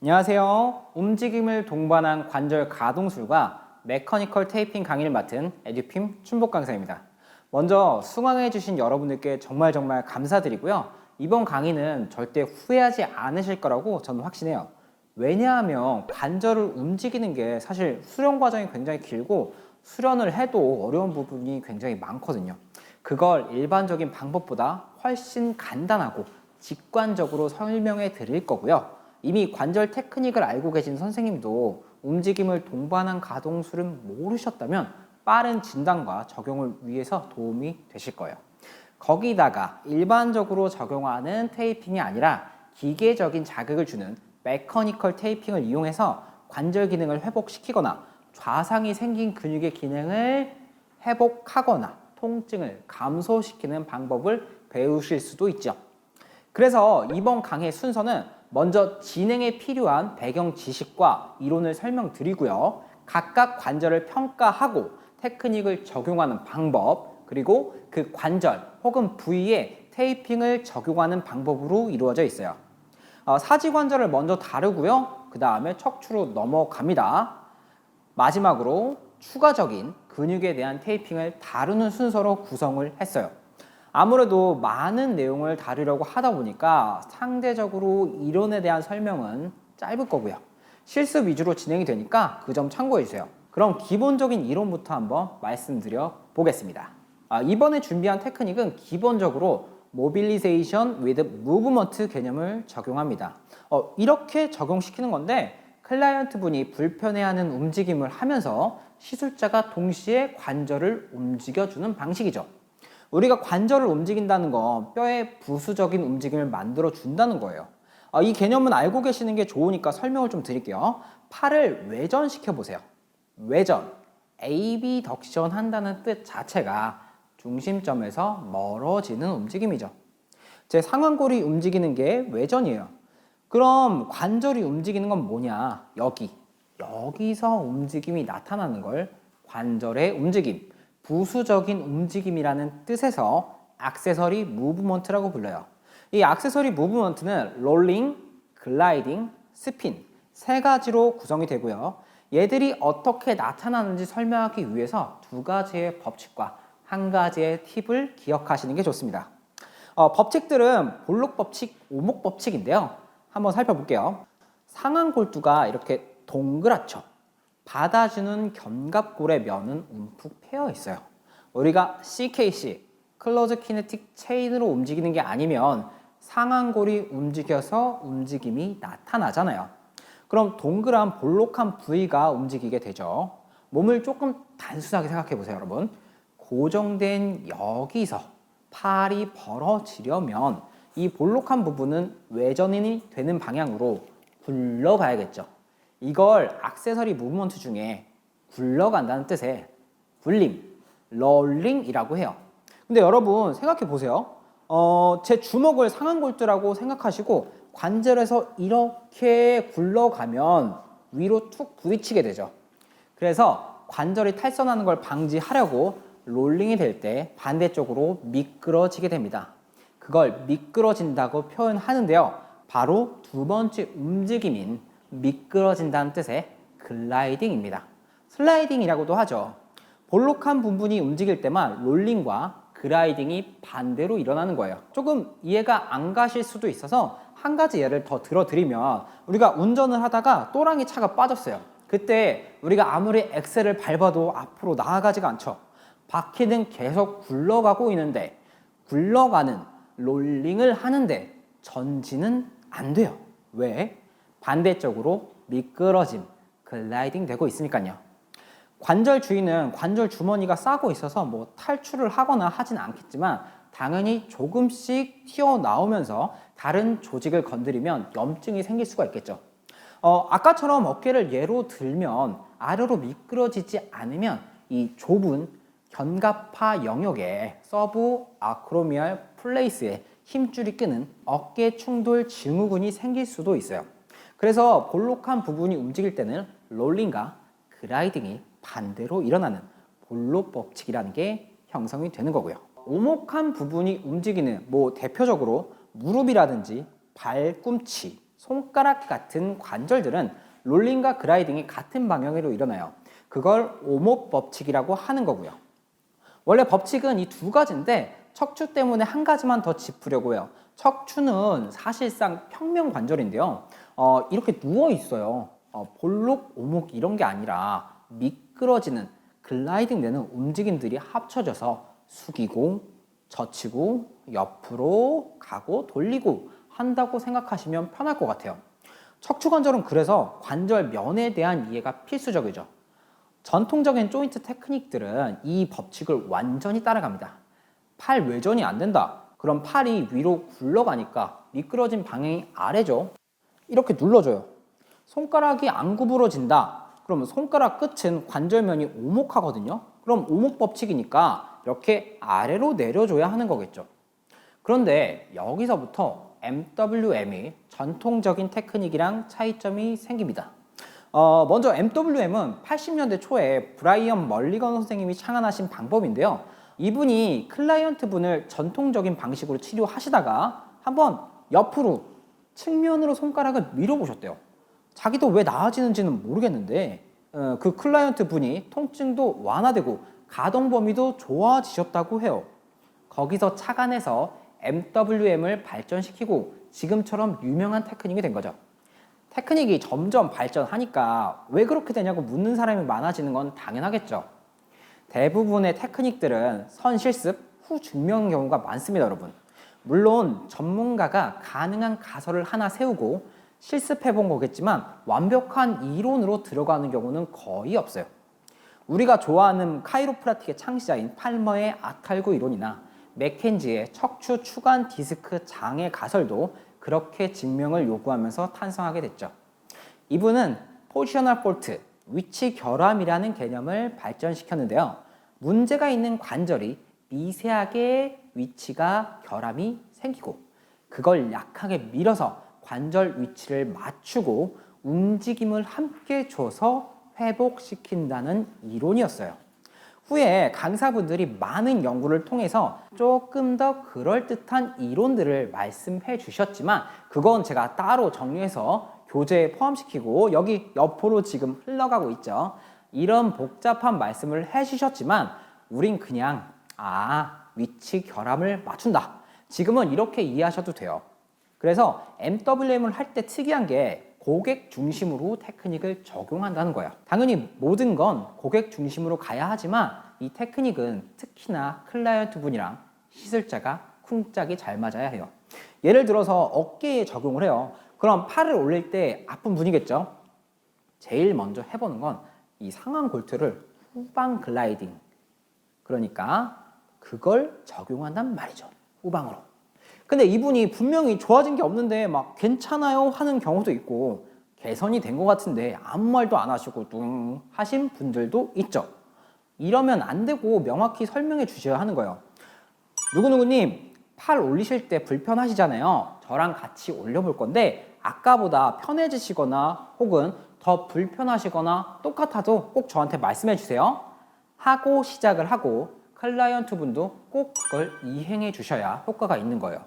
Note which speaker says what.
Speaker 1: 안녕하세요. 움직임을 동반한 관절 가동술과 메커니컬 테이핑 강의를 맡은 에듀핌 춘복 강사입니다. 먼저 수강해 주신 여러분들께 정말 감사드리고요. 이번 강의는 절대 후회하지 않으실 거라고 저는 확신해요. 왜냐하면 관절을 움직이는 게 사실 수련 과정이 굉장히 길고 수련을 해도 어려운 부분이 굉장히 많거든요. 그걸 일반적인 방법보다 훨씬 간단하고 직관적으로 설명해 드릴 거고요. 이미 관절 테크닉을 알고 계신 선생님도 움직임을 동반한 가동술은 모르셨다면 빠른 진단과 적용을 위해서 도움이 되실 거예요. 거기다가 일반적으로 적용하는 테이핑이 아니라 기계적인 자극을 주는 메커니컬 테이핑을 이용해서 관절 기능을 회복시키거나 좌상이 생긴 근육의 기능을 회복하거나 통증을 감소시키는 방법을 배우실 수도 있죠. 그래서 이번 강의 순서는 먼저 진행에 필요한 배경 지식과 이론을 설명드리고요. 각각 관절을 평가하고 테크닉을 적용하는 방법, 그리고 그 관절 혹은 부위에 테이핑을 적용하는 방법으로 이루어져 있어요. 사지관절을 먼저 다루고요. 그 다음에 척추로 넘어갑니다. 마지막으로 추가적인 근육에 대한 테이핑을 다루는 순서로 구성을 했어요. 아무래도 많은 내용을 다루려고 하다 보니까 상대적으로 이론에 대한 설명은 짧을 거고요. 실습 위주로 진행이 되니까 그 점 참고해 주세요. 그럼 기본적인 이론부터 한번 말씀드려 보겠습니다. 이번에 준비한 테크닉은 기본적으로 모빌리제이션 with 무브먼트 개념을 적용합니다. 이렇게 적용시키는 건데 클라이언트 분이 불편해하는 움직임을 하면서 시술자가 동시에 관절을 움직여주는 방식이죠. 우리가 관절을 움직인다는 건 뼈의 부수적인 움직임을 만들어 준다는 거예요. 이 개념은 알고 계시는 게 좋으니까 설명을 좀 드릴게요. 팔을 외전시켜 보세요. 외전, 에이비덕션 한다는 뜻 자체가 중심점에서 멀어지는 움직임이죠. 제 상완골이 움직이는 게 외전이에요. 그럼 관절이 움직이는 건 뭐냐? 여기서 움직임이 나타나는 걸 관절의 움직임, 부수적인 움직임이라는 뜻에서 액세서리 무브먼트라고 불러요. 이 액세서리 무브먼트는 롤링, 글라이딩, 스핀 세 가지로 구성이 되고요. 얘들이 어떻게 나타나는지 설명하기 위해서 두 가지의 법칙과 한 가지의 팁을 기억하시는 게 좋습니다. 법칙들은 볼록 법칙, 오목 법칙인데요. 한번 살펴볼게요. 상완골두가 이렇게 동그랗죠. 받아주는 견갑골의 면은 움푹 패여 있어요. 우리가 CKC, 클로즈 키네틱 체인으로 움직이는 게 아니면 상완골이 움직여서 움직임이 나타나잖아요. 그럼 동그란 볼록한 부위가 움직이게 되죠. 몸을 조금 단순하게 생각해 보세요, 여러분. 고정된 여기서 팔이 벌어지려면 이 볼록한 부분은 외전인이 되는 방향으로 굴러가야겠죠. 이걸 액세서리 무브먼트 중에 굴러간다는 뜻의 굴림, 롤링이라고 해요. 근데 여러분 생각해 보세요. 제 주먹을 상완골두라고 생각하시고 관절에서 이렇게 굴러가면 위로 툭 부딪히게 되죠. 그래서 관절이 탈선하는 걸 방지하려고 롤링이 될 때 반대쪽으로 미끄러지게 됩니다. 그걸 미끄러진다고 표현하는데요. 바로 두 번째 움직임인 미끄러진다는 뜻의 글라이딩입니다. 슬라이딩이라고도 하죠. 볼록한 부분이 움직일 때만 롤링과 글라이딩이 반대로 일어나는 거예요. 조금 이해가 안 가실 수도 있어서 한 가지 예를 더 들어드리면 우리가 운전을 하다가 또랑이 차가 빠졌어요. 그때 우리가 아무리 엑셀을 밟아도 앞으로 나아가지가 않죠. 바퀴는 계속 굴러가고 있는데 굴러가는 롤링을 하는데 전진은 안 돼요. 왜? 반대쪽으로 미끄러짐, 글라이딩 되고 있으니까요. 관절 주위는 관절 주머니가 싸고 있어서 뭐 탈출을 하거나 하진 않겠지만 당연히 조금씩 튀어나오면서 다른 조직을 건드리면 염증이 생길 수가 있겠죠. 아까처럼 어깨를 예로 들면 아래로 미끄러지지 않으면 이 좁은 견갑하 영역에 서브 아크로미얼 플레이스에 힘줄이 끄는 어깨 충돌 증후군이 생길 수도 있어요. 그래서 볼록한 부분이 움직일 때는 롤링과 글라이딩이 반대로 일어나는 볼록 법칙이라는 게 형성이 되는 거고요. 오목한 부분이 움직이는 대표적으로 무릎이라든지 발꿈치, 손가락 같은 관절들은 롤링과 글라이딩이 같은 방향으로 일어나요. 그걸 오목 법칙이라고 하는 거고요. 원래 법칙은 이 두 가지인데 척추 때문에 한 가지만 더 짚으려고 해요. 척추는 사실상 평면 관절인데요. 이렇게 누워 있어요. 볼록, 오목 이런 게 아니라 미끄러지는 글라이딩 되는 움직임들이 합쳐져서 숙이고 젖히고 옆으로 가고 돌리고 한다고 생각하시면 편할 것 같아요. 척추 관절은 그래서 관절 면에 대한 이해가 필수적이죠. 전통적인 조인트 테크닉들은 이 법칙을 완전히 따라갑니다. 팔 외전이 안 된다. 그럼 팔이 위로 굴러가니까 미끄러진 방향이 아래죠. 이렇게 눌러줘요. 손가락이 안 구부러진다. 그러면 손가락 끝은 관절면이 오목하거든요. 그럼 오목 법칙이니까 이렇게 아래로 내려줘야 하는 거겠죠. 그런데 여기서부터 MWM이 전통적인 테크닉이랑 차이점이 생깁니다. 먼저 MWM은 80년대 초에 브라이언 멀리건 선생님이 창안하신 방법인데요. 이분이 클라이언트 분을 전통적인 방식으로 치료하시다가 한번 옆으로 측면으로 손가락을 밀어보셨대요. 자기도 왜 나아지는지는 모르겠는데 그 클라이언트 분이 통증도 완화되고 가동 범위도 좋아지셨다고 해요. 거기서 착안해서 MWM을 발전시키고 지금처럼 유명한 테크닉이 된 거죠. 테크닉이 점점 발전하니까 왜 그렇게 되냐고 묻는 사람이 많아지는 건 당연하겠죠. 대부분의 테크닉들은 선 실습, 후 증명인 경우가 많습니다, 여러분. 물론 전문가가 가능한 가설을 하나 세우고 실습해 본 거겠지만 완벽한 이론으로 들어가는 경우는 거의 없어요. 우리가 좋아하는 카이로프라틱의 창시자인 팔머의 아탈구 이론이나 맥켄지의 척추 추간 디스크 장애 가설도 그렇게 증명을 요구하면서 탄생하게 됐죠. 이분은 포지셔널 폴트, 위치 결함이라는 개념을 발전시켰는데요. 문제가 있는 관절이 미세하게 위치가 결함이 생기고 그걸 약하게 밀어서 관절 위치를 맞추고 움직임을 함께 줘서 회복시킨다는 이론이었어요. 후에 강사분들이 많은 연구를 통해서 조금 더 그럴듯한 이론들을 말씀해 주셨지만 그건 제가 따로 정리해서 교재에 포함시키고 여기 옆으로 지금 흘러가고 있죠. 이런 복잡한 말씀을 해주셨지만 우린 그냥 위치 결함을 맞춘다. 지금은 이렇게 이해하셔도 돼요. 그래서 MWM을 할 때 특이한 게 고객 중심으로 테크닉을 적용한다는 거예요. 당연히 모든 건 고객 중심으로 가야 하지만 이 테크닉은 특히나 클라이언트 분이랑 시술자가 쿵짝이 잘 맞아야 해요. 예를 들어서 어깨에 적용을 해요. 그럼 팔을 올릴 때 아픈 분이겠죠? 제일 먼저 해보는 건 이 상완 골투를 후방 글라이딩. 그러니까 그걸 적용한단 말이죠. 후방으로. 근데 이분이 분명히 좋아진 게 없는데 막 괜찮아요 하는 경우도 있고 개선이 된 것 같은데 아무 말도 안 하시고 뚱 하신 분들도 있죠. 이러면 안 되고 명확히 설명해 주셔야 하는 거예요. 누구누구님 팔 올리실 때 불편하시잖아요. 저랑 같이 올려볼 건데 아까보다 편해지시거나 혹은 더 불편하시거나 똑같아도 꼭 저한테 말씀해 주세요. 하고 시작을 하고 클라이언트 분도 꼭 그걸 이행해 주셔야 효과가 있는 거예요.